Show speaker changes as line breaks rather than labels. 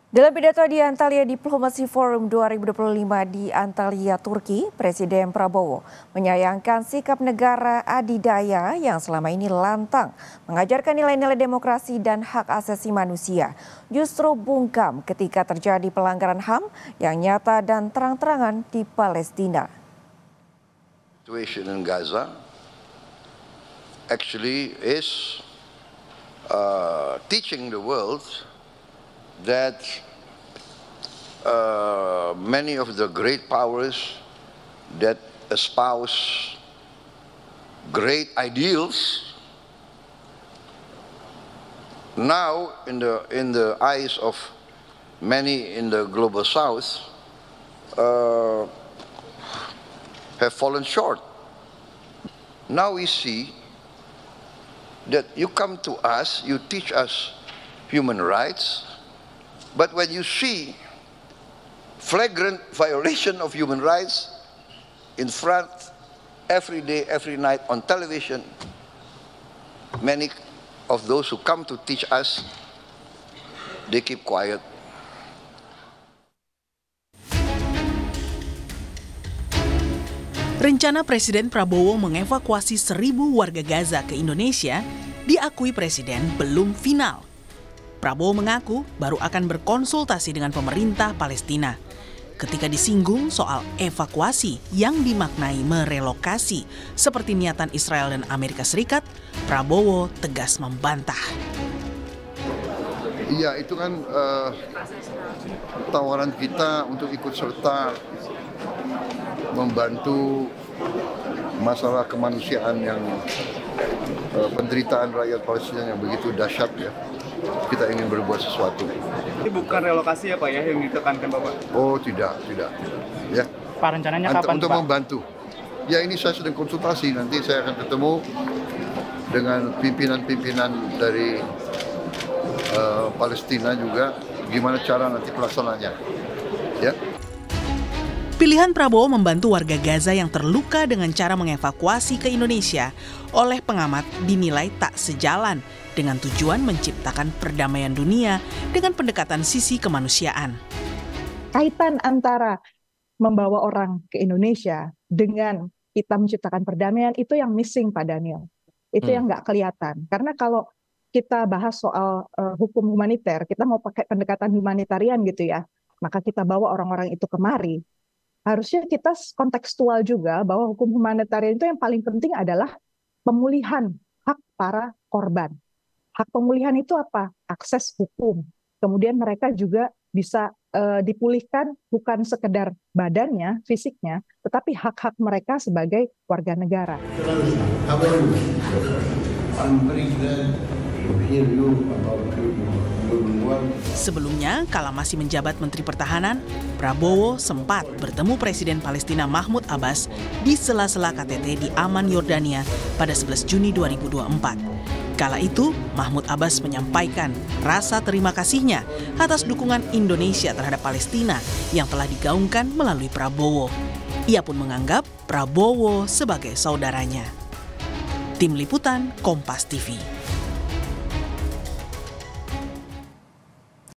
Dalam pidato di Antalya Diplomacy Forum 2025 di Antalya, Turki, Presiden Prabowo menyayangkan sikap negara adidaya yang selama ini lantang mengajarkan nilai-nilai demokrasi dan hak asasi manusia. Justru bungkam ketika terjadi pelanggaran HAM yang nyata dan terang-terangan di Palestina.
Situation in Gaza actually is teaching the world that many of the great powers that espouse great ideals now in the eyes of many in the global south have fallen short. Now we see that you come to us, you teach us human rights, but when you see flagrant violation of human rights in front every day, every night on television, many of those who come to teach us, they keep quiet.
Rencana Presiden Prabowo mengevakuasi 1.000 warga Gaza ke Indonesia diakui Presiden belum final. Prabowo mengaku baru akan berkonsultasi dengan pemerintah Palestina. Ketika disinggung soal evakuasi yang dimaknai merelokasi seperti niatan Israel dan Amerika Serikat, Prabowo tegas membantah.
Iya, itu kan tawaran kita untuk ikut serta membantu masalah kemanusiaan yang penderitaan rakyat Palestina yang begitu dahsyat ya. Kita ingin berbuat sesuatu.
Ini bukan relokasi ya Pak ya yang ditekankan Bapak?
Oh tidak. Ya.
Pak, rencananya kapan
untuk
Pak?
Membantu. Ya ini saya sedang konsultasi, nanti saya akan ketemu dengan pimpinan-pimpinan dari Palestina juga, gimana cara nanti pelaksananya. Ya.
Pilihan Prabowo membantu warga Gaza yang terluka dengan cara mengevakuasi ke Indonesia oleh pengamat dinilai tak sejalan dengan tujuan menciptakan perdamaian dunia dengan pendekatan sisi kemanusiaan.
Kaitan antara membawa orang ke Indonesia dengan kita menciptakan perdamaian itu yang missing Pak Daniel. Itu yang nggak kelihatan. Karena kalau kita bahas soal hukum humaniter, kita mau pakai pendekatan humanitarian gitu ya, maka kita bawa orang-orang itu kemari. Harusnya kita kontekstual juga bahwa hukum humanitarian itu yang paling penting adalah pemulihan hak para korban. Hak pemulihan itu apa? Akses hukum. Kemudian mereka juga bisa dipulihkan bukan sekedar badannya, fisiknya, tetapi hak-hak mereka sebagai warga negara.
Sebelumnya, kala masih menjabat Menteri Pertahanan, Prabowo sempat bertemu Presiden Palestina Mahmud Abbas di sela-sela KTT di Amman, Yordania pada 11 Juni 2024. Kala itu, Mahmud Abbas menyampaikan rasa terima kasihnya atas dukungan Indonesia terhadap Palestina yang telah digaungkan melalui Prabowo. Ia pun menganggap Prabowo sebagai saudaranya. Tim Liputan Kompas TV.